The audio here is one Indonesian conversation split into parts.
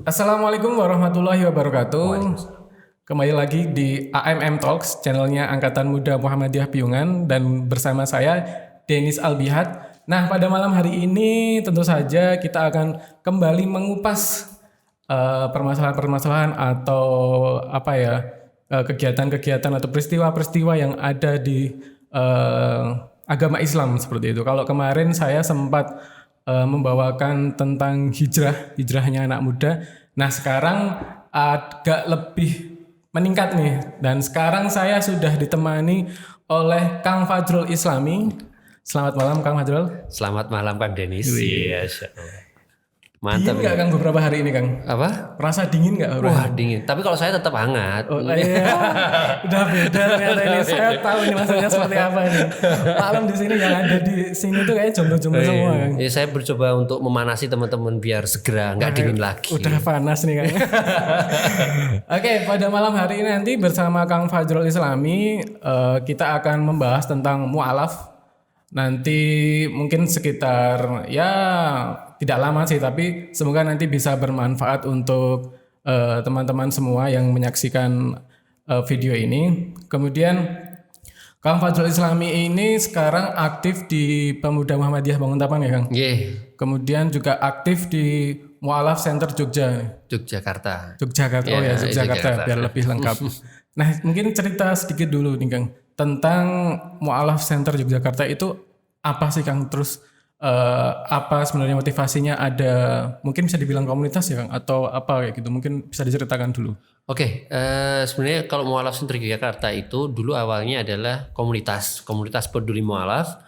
Assalamualaikum warahmatullahi wabarakatuh. Waalaikumsalam. Kembali lagi di AMM Talks, channelnya Angkatan Muda Muhammadiyah Piungan dan bersama saya Denis Albihat. Nah, pada malam hari ini tentu saja kita akan kembali mengupas permasalahan-permasalahan atau kegiatan-kegiatan atau peristiwa-peristiwa yang ada di agama Islam seperti itu. Kalau kemarin saya sempat membawakan tentang hijrahnya anak muda. Nah, sekarang agak lebih meningkat nih. Dan sekarang saya sudah ditemani oleh Kang Fajrul Islami. Selamat malam Kang Fajrul. Selamat malam Kang Denis. Iya, Insya Allah. Dingin Mantap nggak ya. Kang beberapa hari ini Kang? Apa? Rasa dingin nggak? Wah dingin. Tapi kalau saya tetap hangat. Oh iya, udah beda ternyata ini. Saya tahu nih maksudnya seperti apa ini. Malam di sini yang ada di sini tuh kayak jomblo-jomblo semua Kang. Ya, saya mencoba untuk memanasi teman-teman biar segera nggak dingin lagi. Udah panas nih Kang. Oke, pada malam hari ini nanti bersama Kang Fajrul Islami kita akan membahas tentang mu'alaf. Nanti mungkin sekitar ya tidak lama sih, tapi semoga nanti bisa bermanfaat untuk teman-teman semua yang menyaksikan video ini. Kemudian Kang Fajrul Islami ini sekarang aktif di Pemuda Muhammadiyah Banguntapan ya Kang. Ye, Kemudian juga aktif di Mu'alaf Center Jogja. Yogyakarta. Yogyakarta, oh ya Yogyakarta biar lebih lengkap. Nah mungkin cerita sedikit dulu nih Kang tentang Mu'alaf Center Yogyakarta itu apa sih Kang? Terus apa sebenarnya motivasinya, ada mungkin bisa dibilang komunitas ya Kang atau apa kayak gitu, mungkin bisa diceritakan dulu. Oke, sebenarnya kalau Mualaf Sentri Yogyakarta itu dulu awalnya adalah komunitas peduli mualaf.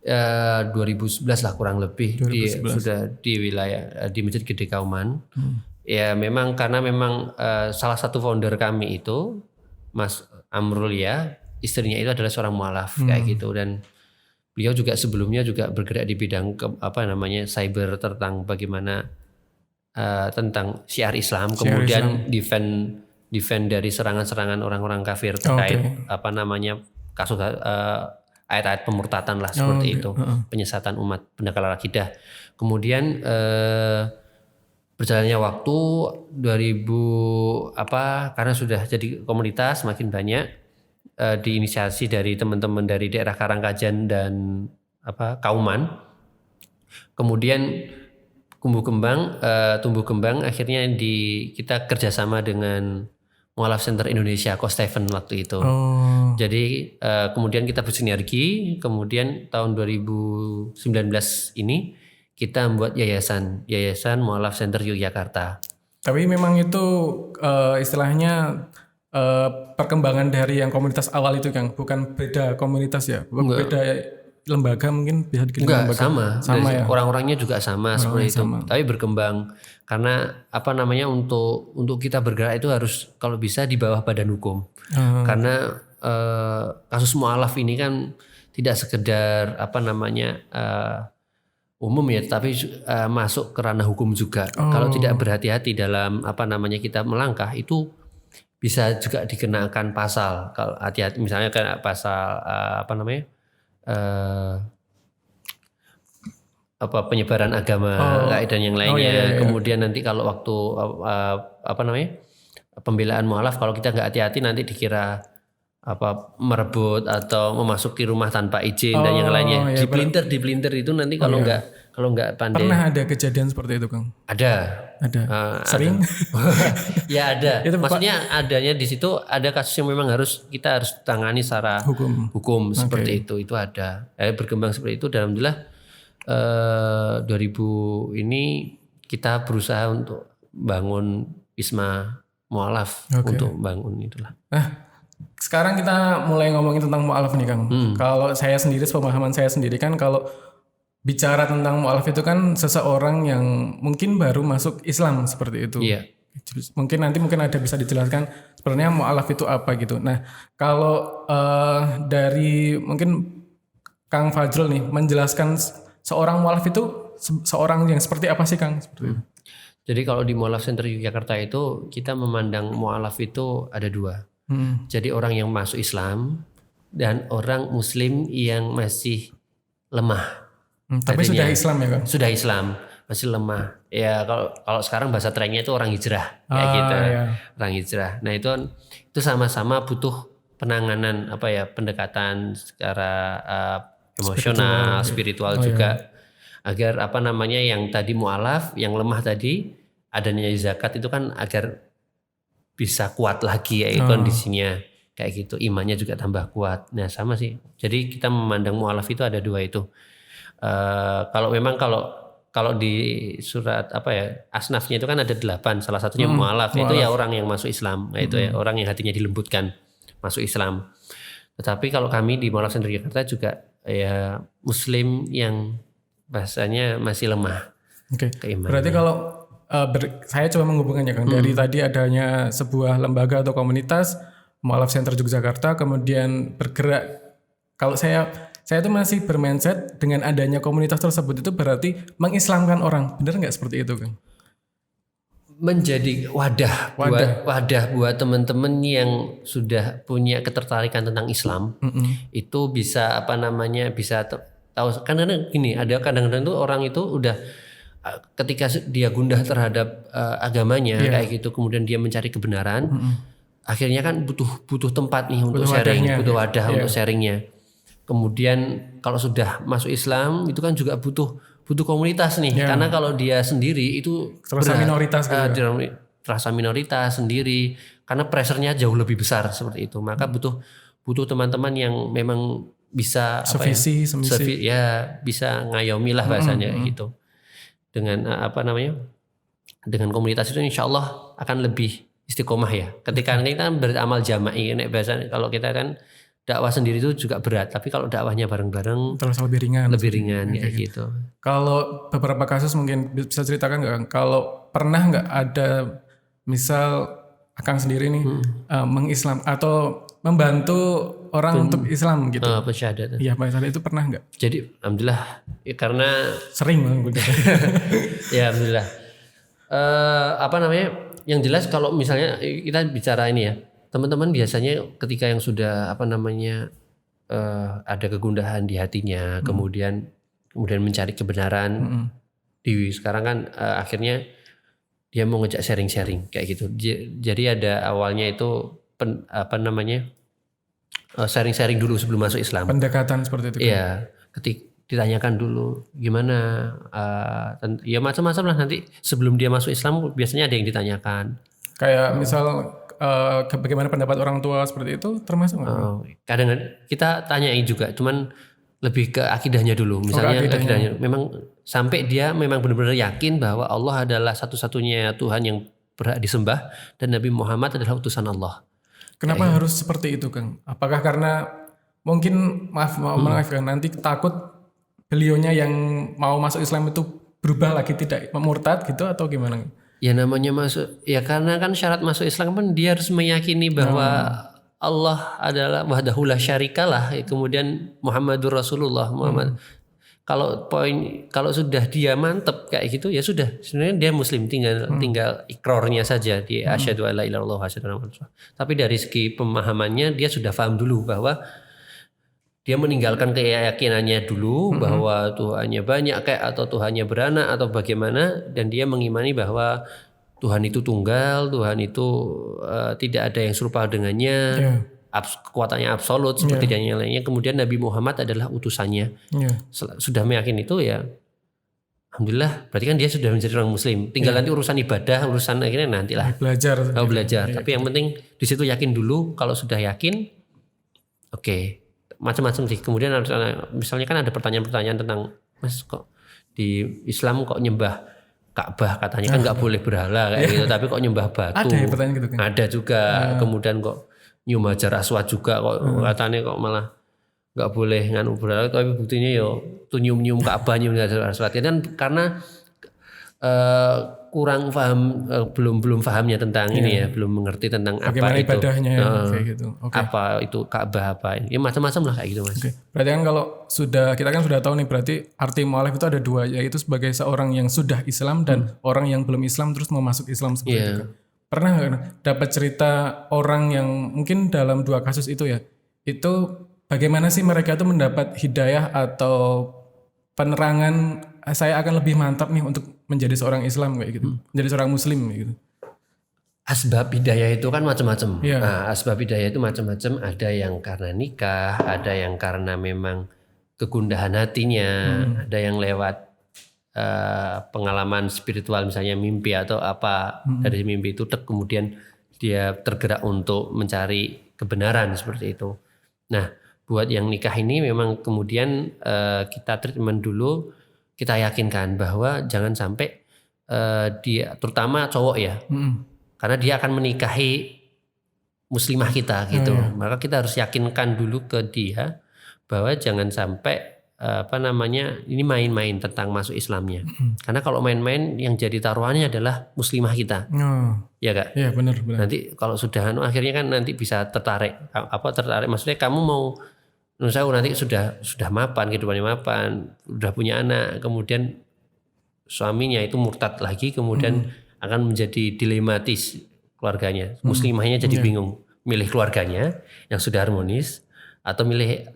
2011 lah kurang lebih sudah di wilayah di Masjid Gede Kauman. Ya memang karena memang salah satu founder kami itu Mas Amrul ya, istrinya itu adalah seorang mualaf kayak gitu, dan beliau juga sebelumnya juga bergerak di bidang cyber tentang bagaimana tentang syiar Islam, kemudian defend dari serangan-serangan orang-orang kafir terkait kasus ayat-ayat pemurtatan lah seperti itu, penyesatan umat, pendangkalan akidah. Kemudian berjalannya waktu 2000 karena sudah jadi komunitas makin banyak diinisiasi dari teman-teman dari daerah Karangkajan dan Kauman. Kemudian tumbuh kembang akhirnya kita kerjasama dengan Mualaf Center Indonesia Coach Stephen waktu itu. Jadi kemudian kita bersinergi, kemudian tahun 2019 ini kita membuat yayasan Mualaf Center Yogyakarta. Tapi memang itu istilahnya perkembangan dari yang komunitas awal itu Kang, bukan beda komunitas ya, beda lembaga mungkin bisa dibilang lembaga. Sama ya. Orang-orangnya juga sama seperti itu. Tapi berkembang karena untuk kita bergerak itu harus kalau bisa di bawah badan hukum. Karena kasus mualaf ini kan tidak sekedar umum ya, tapi masuk ke ranah hukum juga. Kalau tidak berhati-hati dalam kita melangkah itu bisa juga dikenakan pasal. Kalau hati-hati misalnya kayak pasal penyebaran agama dan yang lainnya. Kemudian nanti kalau waktu pembelaan mualaf, kalau kita nggak hati-hati nanti dikira merebut atau memasuki rumah tanpa izin dan yang lainnya. Dipelintir itu nanti kalau nggak pandai. Pernah ada kejadian seperti itu Kang? Ada. Sering? Ya ada. Maksudnya adanya di situ ada kasus yang memang kita harus tangani secara hukum seperti itu. Itu ada. Berkembang seperti itu, dan alhamdulillah 2000 ini kita berusaha untuk bangun Wisma Mualaf untuk bangun itulah. Sekarang kita mulai ngomongin tentang mu'alaf nih Kang. Kalau saya sendiri, pemahaman saya sendiri kan, kalau bicara tentang mu'alaf itu kan seseorang yang mungkin baru masuk Islam seperti itu. Iya. Mungkin ada bisa dijelaskan sebenarnya mu'alaf itu apa gitu. Nah kalau dari mungkin Kang Fajrul nih menjelaskan seorang mu'alaf itu seorang yang seperti apa sih Kang? Seperti itu. Jadi kalau di Mualaf Center Yogyakarta itu kita memandang mu'alaf itu ada dua. Jadi orang yang masuk Islam dan orang Muslim yang masih lemah. Tapi sudah Islam ya Kang? Sudah Islam. masih lemah. Ya kalau sekarang bahasa trennya itu orang hijrah kayak gitu. Iya. Orang hijrah. Nah, itu sama-sama butuh penanganan pendekatan secara emosional, spiritual juga agar yang tadi mu'alaf, yang lemah tadi adanya zakat itu kan agar bisa kuat lagi kondisinya kayak gitu, imannya juga tambah kuat. Nah, sama sih. Jadi kita memandang mu'alaf itu ada dua itu. Kalau di surat asnafnya itu kan ada 8, salah satunya mu'alaf, itu ya orang yang masuk Islam, itu ya orang yang hatinya dilembutkan masuk Islam. Tetapi kalau kami di Mu'alaf Center Jakarta juga ya muslim yang bahasanya masih lemah. Oke. Berarti kalau saya coba menghubungkannya Kang, dari tadi adanya sebuah lembaga atau komunitas Mu'alaf Center Yogyakarta kemudian bergerak, kalau saya itu masih bermindset dengan adanya komunitas tersebut itu berarti mengislamkan orang. Benar nggak seperti itu, Kang? Menjadi wadah buat teman-teman yang sudah punya ketertarikan tentang Islam. Itu bisa bisa tahu. Karena gini, ada kadang-kadang tuh orang itu udah ketika dia gundah terhadap agamanya kayak gitu, kemudian dia mencari kebenaran, akhirnya kan butuh tempat nih untuk sharing, butuh wadah untuk sharingnya. Kemudian kalau sudah masuk Islam itu kan juga butuh komunitas nih, karena kalau dia sendiri itu terasa minoritas terasa minoritas sendiri, karena pressure-nya jauh lebih besar seperti itu. Maka butuh teman-teman yang memang bisa bisa ngayomi lah bahasanya gitu. Dengan dengan komunitas itu insya Allah akan lebih istiqomah ya. Ketika kita beramal jama'i, bahasanya kalau kita kan dakwah sendiri itu juga berat, tapi kalau dakwahnya bareng-bareng terasa lebih ringan kayak gitu. Kalau beberapa kasus mungkin bisa ceritakan nggak, kalau pernah nggak ada misal Akang sendiri nih mengislam atau membantu orang untuk Islam gitu? Pesyahadat. Iya, pesyahadat itu pernah nggak? Jadi alhamdulillah ya, karena sering ya alhamdulillah. Yang jelas kalau misalnya kita bicara ini ya, teman-teman biasanya ketika yang sudah ada kegundahan di hatinya, kemudian mencari kebenaran, sekarang kan akhirnya dia mau ngejak sharing-sharing kayak gitu. Jadi ada awalnya itu sharing-sharing dulu sebelum masuk Islam. Pendekatan seperti itu. Iya, ditanyakan dulu gimana, ya macam-macam lah, nanti sebelum dia masuk Islam biasanya ada yang ditanyakan. Kayak misal bagaimana pendapat orang tua seperti itu termasuk nggak? Kadang kita tanyai juga, cuman lebih ke akidahnya dulu. Misalnya akidahnya memang sampai dia memang benar-benar yakin bahwa Allah adalah satu-satunya Tuhan yang berhak disembah dan Nabi Muhammad adalah utusan Allah. Kenapa harus seperti itu, Kang? Apakah karena mungkin maaf Kang, nanti takut beliaunya yang mau masuk Islam itu berubah lagi, tidak murtad gitu atau gimana? Ya namanya masuk, ya karena kan syarat masuk Islam kan dia harus meyakini bahwa Allah adalah wahdahu la syarikalah, kemudian Muhammadur Rasulullah Muhammad. Kalau sudah dia mantep kayak gitu ya sudah, sebenarnya dia muslim, tinggal ikrarnya saja, dia asyhadu alla ilaha illallah wa asyhadu anna muhammadar rasulullah. Tapi dari segi pemahamannya dia sudah paham dulu bahwa dia meninggalkan keyakinannya dulu bahwa Tuhannya banyak atau Tuhannya beranak atau bagaimana, dan dia mengimani bahwa Tuhan itu tunggal, Tuhan itu tidak ada yang serupa dengannya, kekuatannya absolut seperti dan yang lainnya. Kemudian Nabi Muhammad adalah utusannya. Sudah meyakini itu ya, alhamdulillah, berarti kan dia sudah menjadi orang muslim. Tinggal nanti urusan ibadah, urusan akhirnya nantilah belajar. Tapi yang penting di situ yakin dulu. Kalau sudah yakin, oke. Macam-macam sih. Kemudian misalnya kan ada pertanyaan-pertanyaan tentang, Mas kok di Islam kok nyembah Ka'bah, katanya kan nggak boleh berhala kayak gitu, tapi kok nyembah batu. Ada ya pertanyaan gitu kan? Ada juga. Kemudian kok nyium Hajar Aswad juga kok katanya kok malah nggak boleh nganu berhala, tapi buktinya yo tuh nyium Ka'bah, nyium Hajar Aswad. Dan karena kurang paham, belum pahamnya tentang ini ya, belum mengerti tentang bagaimana apa itu ibadahnya kayak gitu. Apa itu Ka'bah, apa ya macam-macam lah kayak gitu, Mas. Berarti kan kalau kita kan sudah tahu nih, berarti arti mu'alaf itu ada dua, yaitu sebagai seorang yang sudah Islam dan orang yang belum Islam terus mau masuk Islam seperti itu kan. Pernah nggak dapat cerita orang yang mungkin dalam dua kasus itu ya, itu bagaimana sih mereka itu mendapat hidayah atau penerangan saya akan lebih mantap nih untuk menjadi seorang Islam kayak gitu, menjadi seorang Muslim kayak gitu. Asbab hidayah itu kan macam-macam. Iya. Nah, asbab hidayah itu macam-macam. Ada yang karena nikah, ada yang karena memang kegundahan hatinya, ada yang lewat pengalaman spiritual misalnya mimpi atau apa dari mimpi itu kemudian dia tergerak untuk mencari kebenaran seperti itu. Nah, buat yang nikah ini memang kemudian kita treatment dulu, kita yakinkan bahwa jangan sampai dia, terutama cowok ya, karena dia akan menikahi muslimah kita gitu. Maka kita harus yakinkan dulu ke dia bahwa jangan sampai ini main-main tentang masuk Islamnya. Karena kalau main-main yang jadi taruhannya adalah muslimah kita. Ya Kak? Iya benar. Nanti kalau sudah akhirnya kan nanti bisa tertarik. Tertarik maksudnya kamu mau nanti sudah mapan, kehidupannya mapan, udah punya anak, kemudian suaminya itu murtad lagi, kemudian akan menjadi dilematis keluarganya. Muslimahnya jadi bingung milih keluarganya yang sudah harmonis atau milih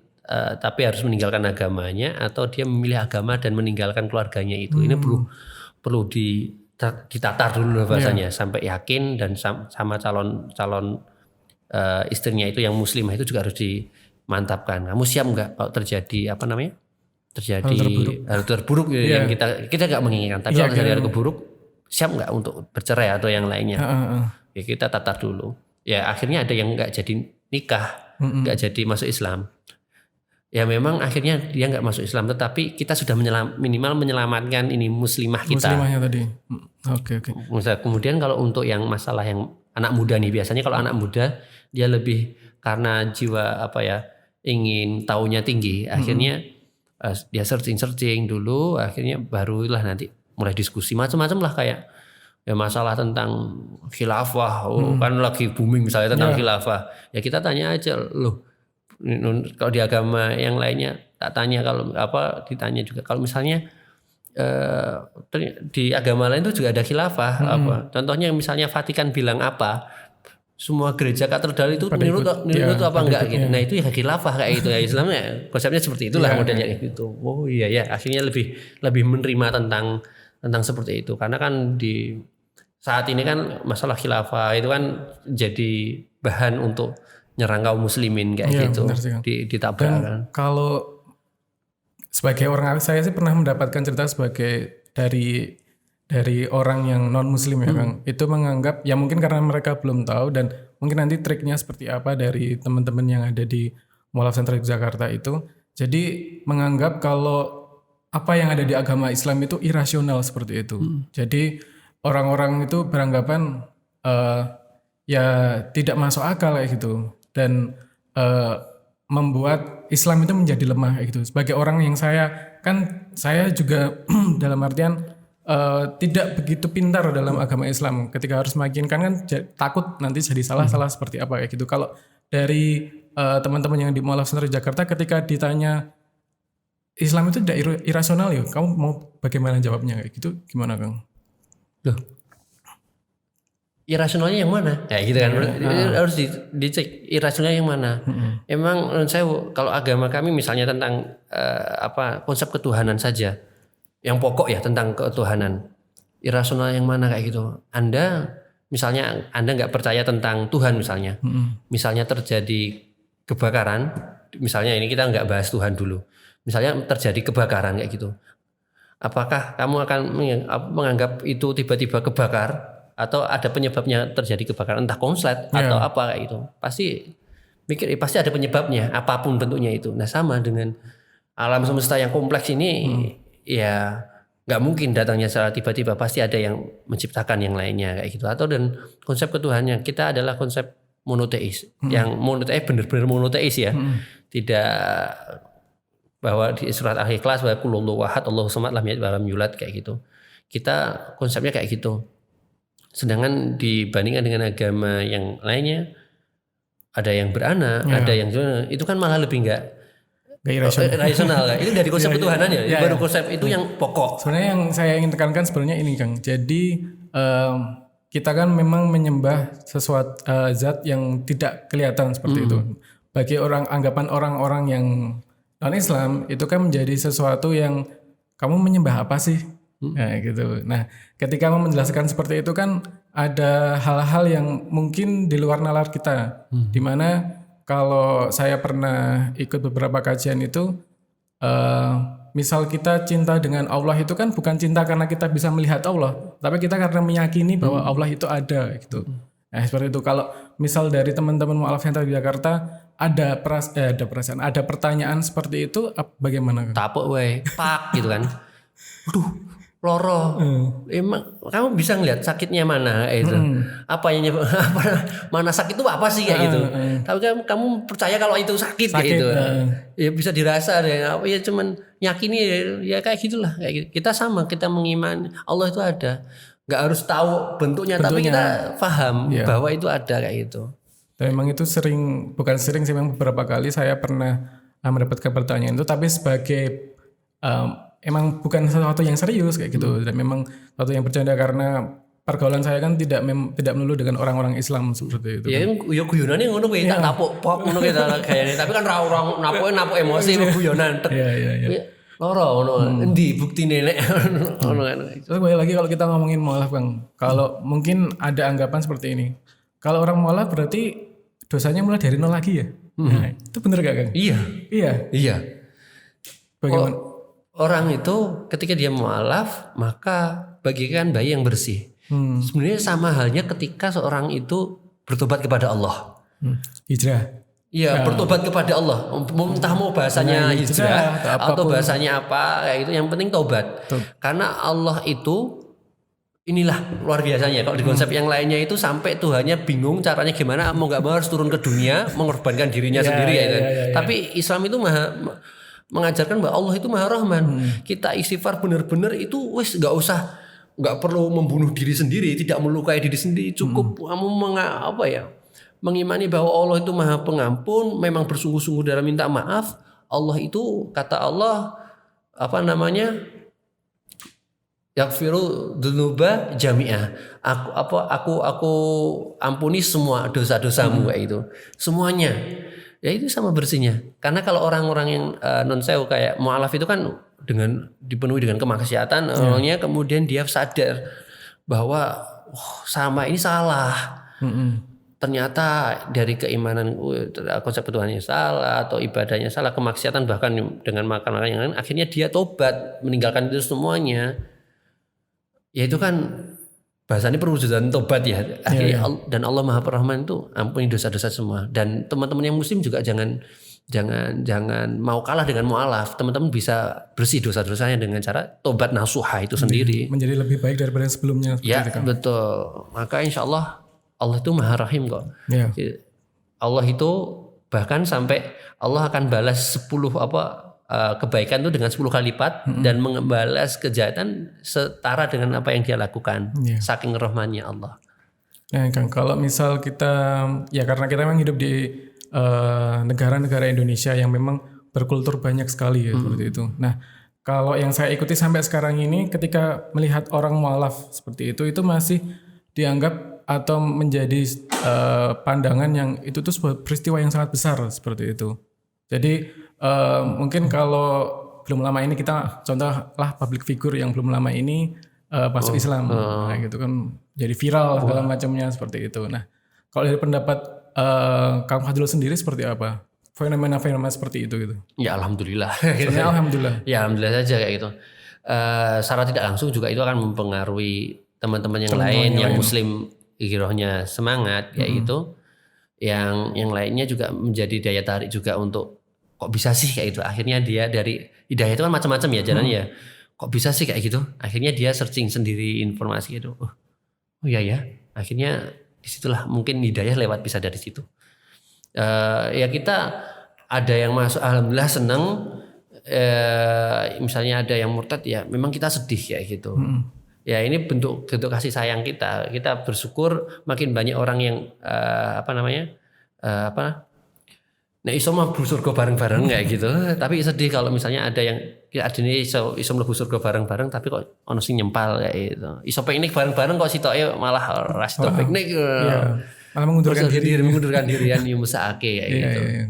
tapi harus meninggalkan agamanya, atau dia memilih agama dan meninggalkan keluarganya itu. Ini perlu ditatar dulu bahasanya sampai yakin, dan sama calon istrinya itu yang muslimah itu juga harus dimantapkan. Kamu siap nggak kalau terjadi hal terburuk yang kita nggak menginginkan, tapi kalau terjadi hal keburuk, siap nggak untuk bercerai atau yang lainnya? Ya kita tatar dulu. Ya akhirnya ada yang nggak jadi nikah, nggak jadi masuk Islam. Ya memang akhirnya dia nggak masuk Islam, tetapi kita sudah minimal menyelamatkan ini muslimah kita. Muslimahnya tadi. Oke. Kemudian kalau untuk yang masalah yang anak muda nih, biasanya kalau anak muda dia lebih karena jiwa ingin taunya tinggi, akhirnya dia searching dulu, akhirnya barulah nanti mulai diskusi macam-macam lah, kayak ya masalah tentang khilafah, kan lagi booming misalnya tentang khilafah. Ya kita tanya aja, loh kalau di agama yang lainnya tak tanya, kalau ditanya juga kalau misalnya di agama lain itu juga ada khilafah. Contohnya misalnya Vatikan bilang apa, semua gereja katedral itu menurut apa enggak gitu. Nah itu ya khilafah kayak gitu ya, Islamnya konsepnya seperti itulah modelnya kayak gitu. Oh iya ya, akhirnya lebih menerima tentang seperti itu, karena kan di saat ini kan masalah khilafah itu kan jadi bahan untuk nyerang kaum muslimin kayak gitu, ditabrak kan. Kalau sebagai orang, saya sih pernah mendapatkan cerita sebagai dari orang yang non muslim ya Kang, itu menganggap ya mungkin karena mereka belum tahu, dan mungkin nanti triknya seperti apa dari teman-teman yang ada di Mualaf Center Jakarta itu, jadi menganggap kalau apa yang ada di agama Islam itu irasional seperti itu. Jadi orang-orang itu beranggapan ya tidak masuk akal kayak gitu, dan membuat Islam itu menjadi lemah kayak gitu. Sebagai orang yang saya juga dalam artian tidak begitu pintar dalam agama Islam, ketika harus meyakinkan kan takut nanti jadi salah seperti apa kayak gitu. Kalau dari teman-teman yang di Mualaf Center Jakarta, ketika ditanya Islam itu tidak irasional ya, kamu mau bagaimana jawabnya kayak gitu, gimana Kang? Loh, irasionalnya yang mana? Ya gitu kan, harus dicek irasionalnya yang mana. Emang menurut saya kalau agama kami misalnya tentang konsep ketuhanan saja, yang pokok ya tentang ketuhanan, irasional yang mana kayak gitu. Anda nggak percaya tentang Tuhan misalnya terjadi kebakaran, misalnya ini kita nggak bahas Tuhan dulu, misalnya terjadi kebakaran kayak gitu, apakah kamu akan menganggap itu tiba-tiba kebakar? Atau ada penyebabnya terjadi kebakaran, entah konslet atau apa kayak gitu, pasti ada penyebabnya apapun bentuknya itu. Nah sama dengan alam semesta yang kompleks ini, ya nggak mungkin datangnya secara tiba-tiba, pasti ada yang menciptakan yang lainnya kayak gitu. Atau dan konsep ketuhannya kita adalah konsep monoteis, yang monoteis benar-benar monoteis ya, tidak bahwa di surat Al-Ikhlas bahwa kulullahu ahad Allahu samad lam yalid walam yulad kayak gitu. Kita konsepnya kayak gitu. Sedangkan dibandingkan dengan agama yang lainnya, ada yang beranak, ada yang itu kan malah lebih nggak rasional. Itu dari konsep ketuhanan ya, baru konsep itu yang pokok. Sebenarnya yang saya ingin tekankan sebenarnya ini Kang. Jadi kita kan memang menyembah sesuatu zat yang tidak kelihatan seperti itu. Bagi anggapan orang-orang yang non-Islam itu kan menjadi sesuatu yang kamu menyembah apa sih? Nah, gitu. Nah, ketika mau menjelaskan seperti itu kan ada hal-hal yang mungkin di luar nalar kita. Dimana kalau saya pernah ikut beberapa kajian itu, misal kita cinta dengan Allah itu kan bukan cinta karena kita bisa melihat Allah, tapi kita karena meyakini bahwa Allah itu ada gitu. Nah, seperti itu. Kalau misal dari teman-teman mualaf yang di Jakarta ada perasaan, ada pertanyaan seperti itu, bagaimana? Tapuk wae, pak gitu kan. Aduh, loro. Emang kamu bisa ngeliat sakitnya mana itu? Apa yang mana sakit itu apa sih kayak gitu? Tapi kamu percaya kalau itu sakit kayak gitu. Ya bisa dirasa deh. Ya cuman yakini ya kayak gitulah kayak gitu. Kita sama, kita mengimani Allah itu ada. Nggak harus tahu bentuknya, tapi kita paham bahwa itu ada kayak gitu. Dan memang itu bukan sering sih, memang beberapa kali saya pernah mendapatkan pertanyaan itu, tapi sebagai emang bukan sesuatu yang serius kayak gitu, dan memang sesuatu yang bercanda karena pergaulan saya kan tidak melulu dengan orang-orang Islam seperti itu. Ya guyonane ngono kuwi tak tapuk pop ngono kayaknya, tapi kan orang napuk emosi guyonan. Iya. Loro ono endi buktine nek ono kan. Terus balik lagi kalau kita ngomongin mualaf Bang. Kalau mungkin ada anggapan seperti ini. Kalau orang mualaf berarti dosanya mulai dari nol lagi ya? Nah, itu benar gak Kang? Iya. Bagaimana? Orang itu ketika dia mualaf maka bagikan bayi yang bersih. Sebenarnya sama halnya ketika seorang itu bertobat kepada Allah. Hijrah. Iya, bertobat kepada Allah. Entah mau bahasanya hijrah atau bahasanya apa kayak itu, yang penting tobat. Karena Allah itu inilah luar biasanya. Kalau di konsep yang lainnya itu sampai Tuhannya bingung caranya gimana, mau nggak mau harus turun ke dunia mengorbankan dirinya sendiri ya. Tapi Islam itu mengajarkan bahwa Allah itu Maha Rahman. Kita istighfar benar-benar itu wis nggak perlu membunuh diri sendiri, tidak melukai diri sendiri, cukup kamu mengimani bahwa Allah itu Maha Pengampun, memang bersungguh-sungguh dalam minta maaf. Allah itu, kata Allah, yaghfiru dzunuba jami'ah. Aku ampuni semua dosa-dosamu kayak itu. Semuanya. Ya itu sama bersihnya. Karena kalau orang-orang yang non sewu kayak mualaf itu kan dipenuhi dengan kemaksiatan, orangnya kemudian dia sadar bahwa sama ini salah. Ternyata dari keimanan konsep Tuhannya salah atau ibadahnya salah, kemaksiatan bahkan dengan makan-makan yang lain, akhirnya dia tobat meninggalkan itu semuanya. Ya itu kan bahasanya perwujudan tobat ya. Akhirnya dan Allah Maha Rahman itu ampuni dosa-dosa semua. Dan teman-teman yang muslim juga jangan mau kalah dengan mualaf. Teman-teman bisa bersih dosa-dosanya dengan cara tobat nasuha itu sendiri. Menjadi lebih baik daripada yang sebelumnya. Ya betul. Maka insya Allah itu Maha Rahim kok. Ya. Allah itu bahkan sampai Allah akan balas 10 kebaikan itu dengan 10 kali lipat dan membalas kejahatan setara dengan apa yang dia lakukan. Saking rahmannya Allah. Nah, Kang, kalau misal kita karena kita memang hidup di negara-negara Indonesia yang memang berkultur banyak sekali ya seperti itu. Nah, kalau yang saya ikuti sampai sekarang ini, ketika melihat orang mualaf seperti itu masih dianggap atau menjadi pandangan yang itu tuh sebuah peristiwa yang sangat besar seperti itu. Jadi mungkin kalau belum lama ini kita contoh lah public figure yang belum lama ini masuk Islam, nah gitu kan jadi viral segala macamnya seperti itu. Nah kalau dari pendapat Kang Fadrul sendiri seperti apa fenomena-fenomena seperti itu gitu? Ya alhamdulillah. Alhamdulillah. Ya alhamdulillah saja kayak gitu. Secara tidak langsung juga itu akan mempengaruhi teman-teman yang lain yang muslim, girohnya semangat kayak gitu. Yang lainnya juga menjadi daya tarik juga untuk kok bisa sih kayak gitu. Akhirnya dia dari hidayah itu kan macam-macam ya jalannya. Kok bisa sih kayak gitu? Akhirnya dia searching sendiri informasi itu. Oh iya ya. Akhirnya disitulah mungkin hidayah lewat bisa dari situ. Ya kita ada yang masuk alhamdulillah senang. Misalnya ada yang murtad ya memang kita sedih kayak gitu. Ya ini bentuk kasih sayang kita. Kita bersyukur makin banyak orang yang nah iso mlebu surga bareng-bareng kayak gitu. Tapi sedih kalau misalnya ada yang adine iso mlebu surga bareng-bareng tapi kok ono sing nyempal kayak gitu. Iso piknik bareng-bareng kok sitoke malah ora sito piknik. Iya. Malah mengundurkan diri yang mesake kayak gitu. Iya.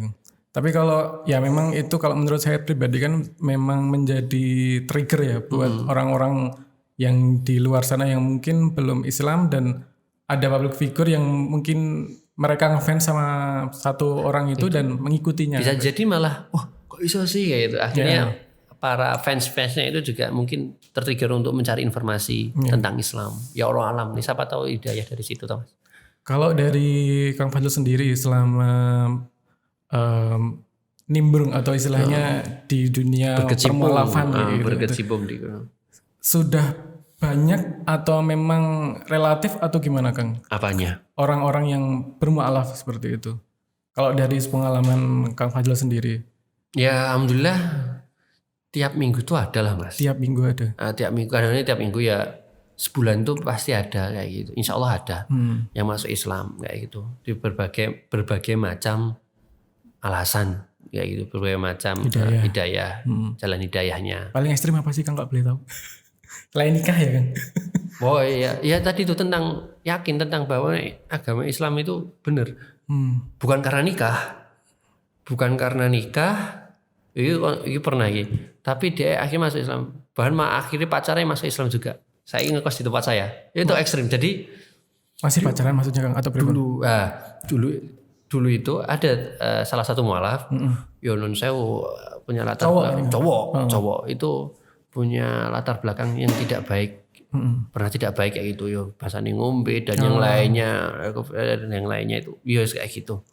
Tapi kalau ya memang itu kalau menurut saya pribadi kan memang menjadi trigger ya buat orang-orang yang di luar sana yang mungkin belum Islam dan ada public figure yang mungkin mereka ngefans sama satu orang itu dan mengikutinya. Bisa jadi malah, kok iso sih kayak gitu. Akhirnya para fans-fansnya itu juga mungkin tertrigger untuk mencari informasi tentang Islam. Ya Allah alam, nih siapa tahu hidayah dari situ, Thomas. Kalau dari Kang Fadil sendiri selama nimbrung atau istilahnya di dunia permualafan berkecimpung di sudah banyak atau memang relatif atau gimana Kang? Apanya? Orang-orang yang bermualaf seperti itu. Kalau dari pengalaman Kang Fadil sendiri? Ya alhamdulillah tiap minggu tuh ada lah Mas. Tiap minggu ada? Tiap minggu, kadang-kadang tiap minggu ya sebulan tuh pasti ada kayak gitu. Insya Allah ada yang masuk Islam kayak gitu. Di berbagai macam alasan kayak gitu, berbagai macam hidayah, jalan hidayahnya. Paling ekstrim apa sih Kang, kalau boleh tahu? Selain nikah ya Kang? Oh iya, ya tadi itu tentang yakin tentang bahwa agama Islam itu benar. Bukan karena nikah, itu pernah gitu. Tapi dia akhirnya masuk Islam. Bahkan akhirnya pacarnya masuk Islam juga. Saya ngekos di tempat saya. Itu ekstrim. Jadi masih pacaran maksudnya Kang atau dulu itu ada salah satu mualaf, Yonun Sewu punya latar cowok itu punya latar belakang yang tidak baik. Pernah tidak baik kayak gitu yo, bahasanya ngombe dan yang lainnya itu yo kayak gitu.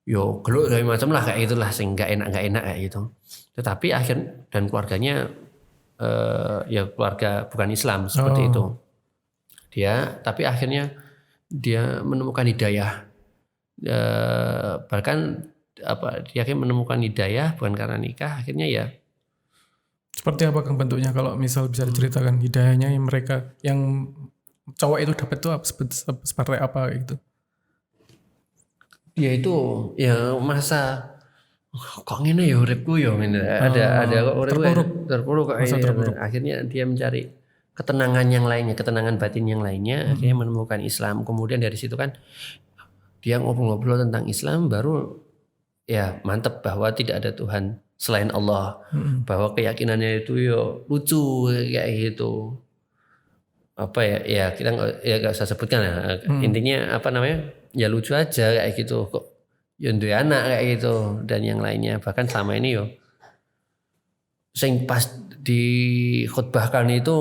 Yo geluk dari macam lah kayak itulah sing enggak enak kayak gitu. Tetapi dan keluarganya ya keluarga bukan Islam seperti itu. Tapi akhirnya dia menemukan hidayah. Bahkan dia menemukan hidayah bukan karena nikah, akhirnya ya. Seperti apa Kang bentuknya kalau misal bisa diceritakan hidayahnya yang mereka yang cowok itu dapat tuh seperti apa gitu? Ya itu ya masa kok ngene ya uripku ya ada terpuruk akhirnya dia mencari ketenangan yang lainnya, ketenangan batin yang lainnya, akhirnya menemukan Islam. Kemudian dari situ kan dia ngobrol-ngobrol tentang Islam, baru ya mantep bahwa tidak ada Tuhan selain Allah, bahwa keyakinannya itu yo lucu kayak gitu. Apa ya kita nggak usah sebutkan ya. Intinya ya lucu aja kayak gitu, kok ya duwe anak kayak gitu dan yang lainnya. Bahkan selama ini yo sing pas dikhotbahkan itu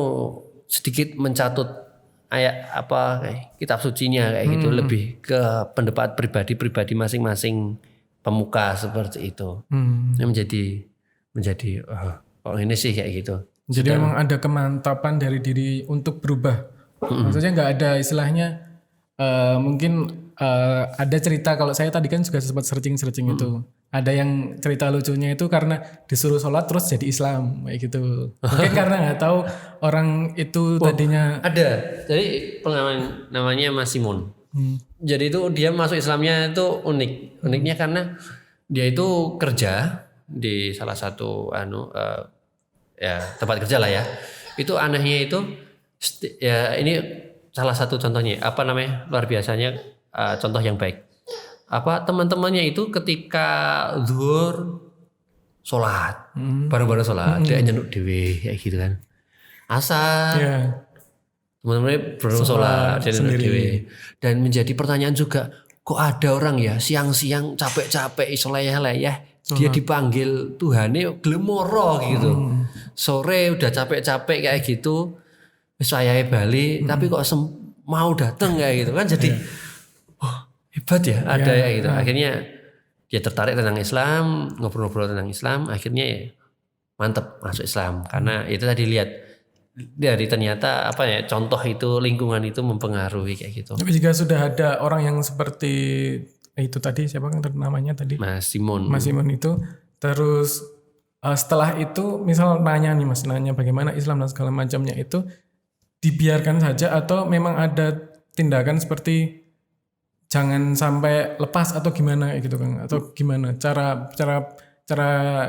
sedikit mencatut ayat kitab sucinya kayak gitu, lebih ke pendapat pribadi masing-masing pemuka seperti itu. Menjadi kok ini sih kayak gitu. Jadi memang ada kemantapan dari diri untuk berubah. Maksudnya nggak ada istilahnya mungkin ada cerita, kalau saya tadi kan juga sempat searching itu. Ada yang cerita lucunya itu karena disuruh sholat terus jadi Islam kayak gitu. Mungkin karena nggak tahu orang itu tadinya. Ada. Jadi pengalaman namanya Mas Simon. Jadi itu dia masuk Islamnya itu unik. Uniknya karena dia itu kerja di salah satu tempat kerja lah ya. Itu anehnya itu ya ini salah satu contohnya luar biasanya contoh yang baik. Teman-temannya itu ketika zuhur sholat, bareng-bareng sholat, dia nyeluk dewe kayak gitu kan. Asar, teman-temannya bareng sholat, dia nyeluk dewe. Dan menjadi pertanyaan juga, kok ada orang ya siang-siang capek-capek isoleh-leyeh, dia dipanggil Tuhannya gelem moro gitu. Sore udah capek-capek kayak gitu, saya balik, tapi kok mau datang kayak gitu kan, jadi hebat ya ada ya gitu. Akhirnya dia tertarik tentang Islam, ngobrol-ngobrol tentang Islam, akhirnya ya mantep masuk Islam karena itu tadi lihat dari ternyata contoh itu, lingkungan itu mempengaruhi kayak gitu. Tapi jika sudah ada orang yang seperti itu tadi, siapa kan namanya tadi? Mas Simon itu, terus setelah itu misal nanya bagaimana Islam dan segala macamnya, itu dibiarkan saja atau memang ada tindakan seperti jangan sampai lepas atau gimana gitu Kang, atau gimana cara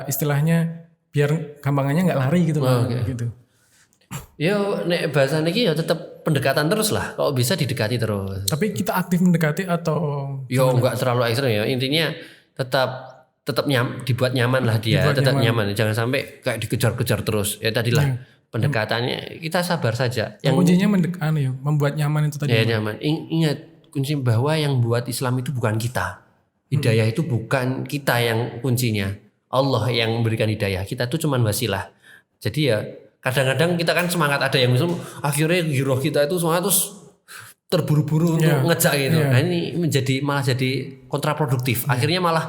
istilahnya biar gampangannya nggak lari gitu gitu. Yo nek bahasa niki ya tetap pendekatan terus lah, kalau bisa didekati terus. Tapi kita aktif mendekati atau yo nggak terlalu ekstrem ya, intinya tetap tetap dibuat nyaman lah dia, tetap nyaman. Jangan sampai kayak dikejar-kejar terus. Ya tadilah pendekatannya kita sabar saja. Yang kuncinya membuat nyaman itu tadi. Ya nyaman. Ingat kunci bahwa yang buat Islam itu bukan kita. Hidayah itu bukan kita yang kuncinya. Allah yang memberikan hidayah. Kita itu cuma wasilah. Jadi ya kadang-kadang kita kan semangat, ada yang misal akhirnya giroh kita itu semangat terus terburu-buru untuk ngejak gitu. Nah ini malah jadi kontraproduktif. Akhirnya malah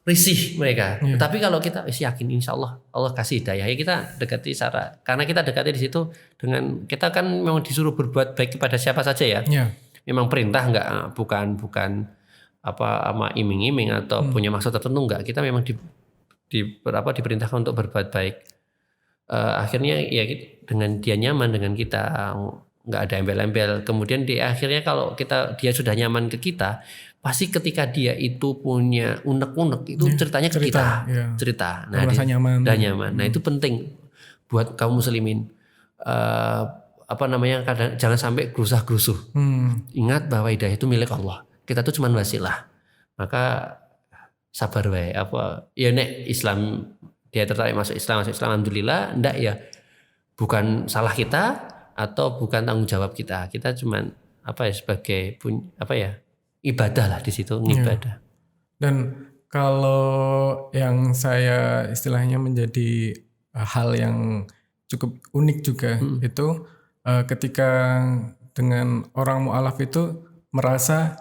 risih mereka. Tapi kalau kita yakin insya Allah Allah kasih hidayah, ya kita dekati karena kita dekati di situ dengan kita kan memang disuruh berbuat baik kepada siapa saja ya. Memang perintah bukan ama iming-iming atau punya maksud tertentu enggak. Kita memang diperintahkan untuk berbuat baik. Akhirnya ya dengan dia nyaman dengan kita, nggak ada embel-embel. Kemudian akhirnya kalau dia sudah nyaman ke kita, pasti ketika dia itu punya unek-unek itu ceritanya ke kita. Cerita. Nah, nyaman. Nah, itu penting buat kaum muslimin. Jangan sampai gerusah-gerusuh. Ingat bahwa hidayah itu milik Allah. Kita tuh cuma wasilah. Maka sabar wae. Nek Islam dia tertarik masuk Islam alhamdulillah, ndak ya bukan salah kita atau bukan tanggung jawab kita. Kita cuman sebagai ibadah lah di situ, ibadah. Dan kalau yang saya istilahnya menjadi hal yang cukup unik juga itu ketika dengan orang mu'alaf itu merasa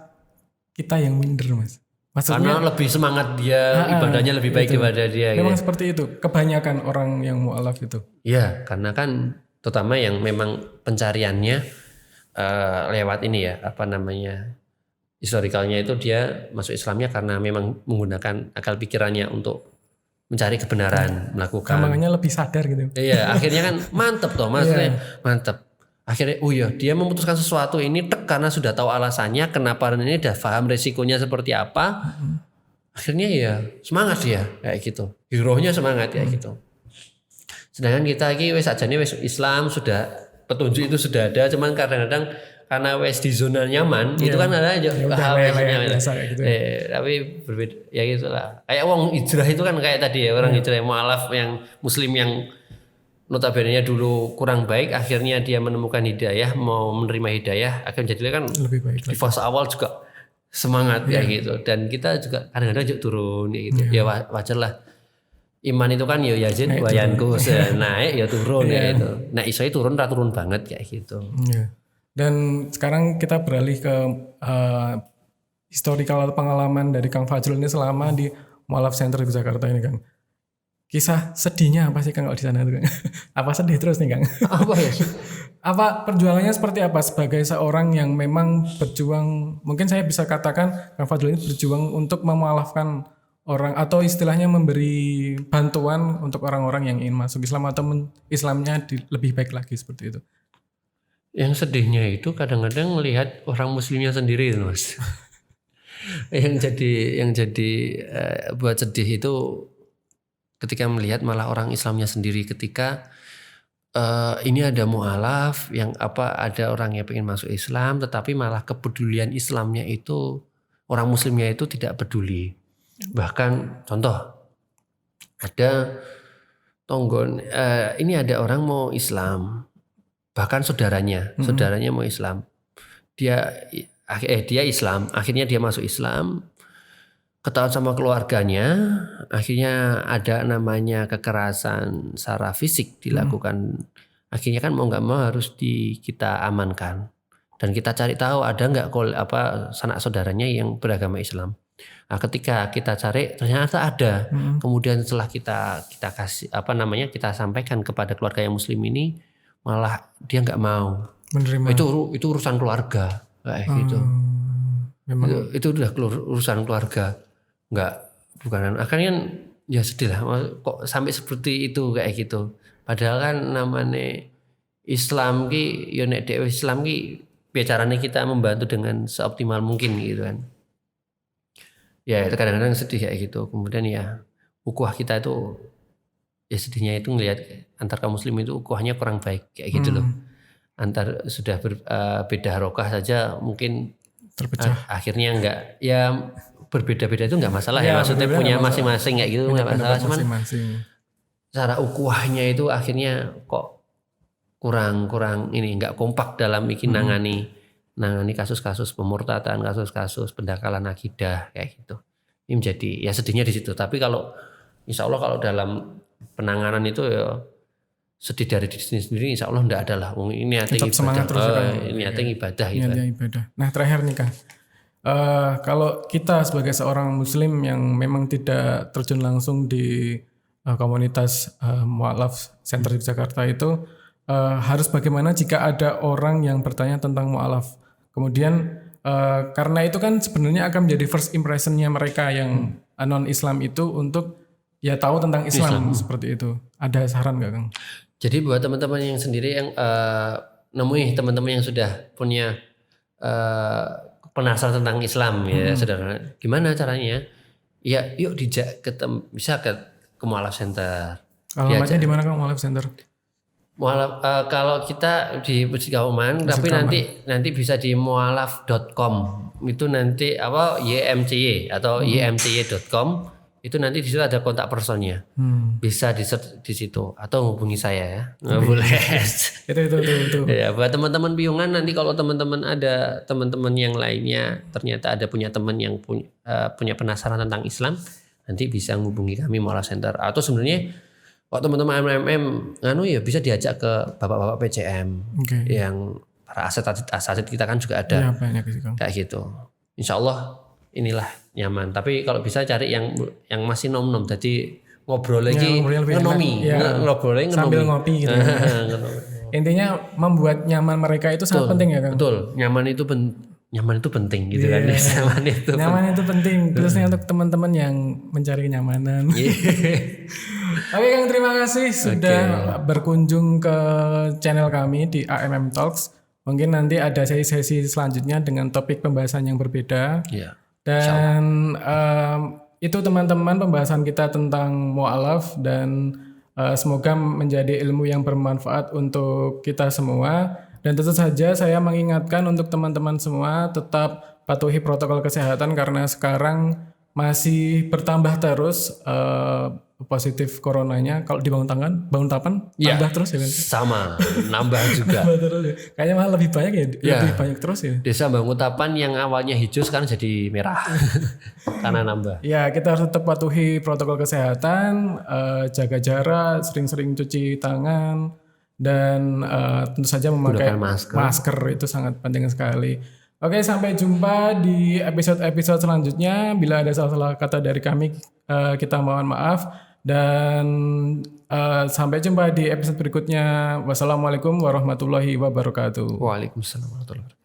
kita yang minder, Mas. Maksudnya, karena lebih semangat dia, ibadahnya lebih baik daripada dia. Memang seperti itu kebanyakan orang yang mu'alaf itu. Iya, karena kan terutama yang memang pencariannya lewat ini ya, historikalnya itu dia masuk Islamnya karena memang menggunakan akal pikirannya untuk mencari kebenaran, melakukan. Gampangnya lebih sadar gitu. Iya, akhirnya kan mantep toh, maksudnya mantep. Akhirnya, dia memutuskan sesuatu ini karena sudah tahu alasannya, kenapa ini udah paham resikonya seperti apa. Akhirnya ya semangat dia kayak gitu, hero-nya semangat kayak gitu. Sedangkan kita lagi wes Islam sudah petunjuk itu sudah ada, cuman kadang-kadang karena wes di zona nyaman itu kan ada aja tapi berbeda ya gitulah. Kayak wong hijrah itu kan kayak tadi ya, orang hijrah yang mu'alaf, yang muslim yang notabene dulu kurang baik, akhirnya dia menemukan hidayah, mau menerima hidayah, akan jadi kan lebih baik. Di fase awal juga semangat kayak gitu, dan kita juga kadang-kadang juga turun kayak gitu. Ya wajar lah. Iman itu kan ya yazid wa yanqus, naik ya turun ya itu. Nah isoi turun banget kayak gitu. Dan sekarang kita beralih ke historical pengalaman dari Kang Fajrul ini selama di Mu'alaf Center di Jakarta ini, Kang. Kisah sedihnya apa sih Kang kalau di sana itu, Kang? Apa sedih terus nih, Kang? Apa ya? Apa perjuangannya seperti apa sebagai seorang yang memang berjuang, mungkin saya bisa katakan Kang Fajrul ini berjuang untuk memualafkan orang atau istilahnya memberi bantuan untuk orang-orang yang ingin masuk Islam atau Islamnya lebih baik lagi seperti itu. Yang sedihnya itu kadang-kadang melihat orang muslimnya sendiri, Mas. yang jadi buat sedih itu ketika melihat malah orang Islamnya sendiri, ketika ini ada mu'alaf yang ada orang yang pengen masuk Islam, tetapi malah kepedulian Islamnya itu orang muslimnya itu tidak peduli. Bahkan contoh ada ini ada orang mau Islam, bahkan saudaranya mau Islam, dia Islam, akhirnya dia masuk Islam, ketahuan sama keluarganya, akhirnya ada namanya kekerasan secara fisik dilakukan. Akhirnya kan mau nggak mau harus kita amankan, dan kita cari tahu ada nggak sanak saudaranya yang beragama Islam. Nah, ketika kita cari ternyata ada. Kemudian setelah kita kasih kita sampaikan kepada keluarga yang muslim ini, malah dia nggak mau menerima. Itu urusan keluarga kayak gitu. Itu udah urusan keluarga, bukan. Akhirnya ya sedih lah, kok sampai seperti itu kayak gitu. Padahal kan namanya Islam ki, ya nek dhewe Islam ki bicaranya kita membantu dengan seoptimal mungkin gitu kan. Ya itu kadang-kadang sedih kayak gitu. Kemudian ya ukhuwah kita itu, ya sedihnya itu ngelihat antar kaum muslim itu ukhuwahnya kurang baik kayak gitu loh. Antar sudah beda harokah saja mungkin terpecah. Akhirnya enggak, ya berbeda-beda itu nggak masalah ya. Maksudnya punya masing-masing kayak gitu nggak masalah. Cuman cara ukuahnya itu akhirnya kok kurang ini nggak kompak dalam bikin nangani kasus-kasus pemurtadan, kasus-kasus pendangkalan akidah kayak gitu. Ini menjadi ya sedihnya di situ. Tapi kalau insya Allah kalau dalam penanganan itu ya sedih dari diri sendiri insya Allah enggak ada lah. Ini tetap semangat terus ini ibadah gitu. Ibadah. Nah terakhir nih Kang, kalau kita sebagai seorang muslim yang memang tidak terjun langsung di komunitas mu'alaf center di Jakarta itu harus bagaimana jika ada orang yang bertanya tentang mu'alaf, kemudian karena itu kan sebenarnya akan menjadi first impressionnya mereka yang non Islam itu untuk ya tahu tentang Islam. Seperti itu. Ada saran nggak Kang? Jadi buat teman-teman yang sendiri yang nemui teman-teman yang sudah punya penasaran tentang Islam ya, saudara, gimana caranya? Ya, yuk dijak bisa ke Mu'alaf Center. Alamatnya di mana Kang Mu'alaf Center? Mu'alaf kalau kita di Masjid Kauman, tapi nanti bisa di mualaf.com. Itu nanti YMCY atau ymcy.com. Itu nanti di situ ada kontak personnya. Bisa di situ atau hubungi saya ya. Nggak boleh. Itu. Ya, buat teman-teman Piungan nanti kalau teman-teman ada teman-teman yang lainnya ternyata ada punya teman yang punya penasaran tentang Islam, nanti bisa menghubungi kami Mu'alaf Center. Atau sebenarnya kalau teman-teman MMM ya bisa diajak ke bapak-bapak PCM yang para aset kita kan juga ada. Ya, banyak sih, Kang. Kayak gitu. Insya Allah inilah nyaman. Tapi kalau bisa cari yang masih nom-nom. Jadi ngobrol lagi ngenomi. Ngobrolnya sambil ngopi gitu. Intinya membuat nyaman mereka itu sangat penting ya Kang. Betul. Nyaman itu penting gitu kan. Nyaman itu penting. Terusnya untuk teman-teman yang mencari kenyamanan. Oke Kang, terima kasih sudah berkunjung ke channel kami di AMM Talks. Mungkin nanti ada sesi-sesi selanjutnya dengan topik pembahasan yang berbeda. Iya. Dan itu teman-teman pembahasan kita tentang mu'alaf dan semoga menjadi ilmu yang bermanfaat untuk kita semua. Dan tentu saja saya mengingatkan untuk teman-teman semua tetap patuhi protokol kesehatan karena sekarang masih bertambah terus positif coronanya. Kalau di Banguntapan nambah terus ya kan? Sama, nambah juga. Nambah terus ya. Kayaknya malah lebih banyak ya, lebih banyak terus ya. Desa Banguntapan yang awalnya hijau sekarang jadi merah karena nambah. Ya, kita harus tetap patuhi protokol kesehatan, jaga jarak, sering-sering cuci tangan, dan tentu saja memakai masker itu sangat penting sekali. Oke, sampai jumpa di episode-episode selanjutnya. Bila ada salah-salah kata dari kami, kita mohon maaf. Dan sampai jumpa di episode berikutnya. Wassalamualaikum warahmatullahi wabarakatuh. Waalaikumsalam warahmatullahi wabarakatuh.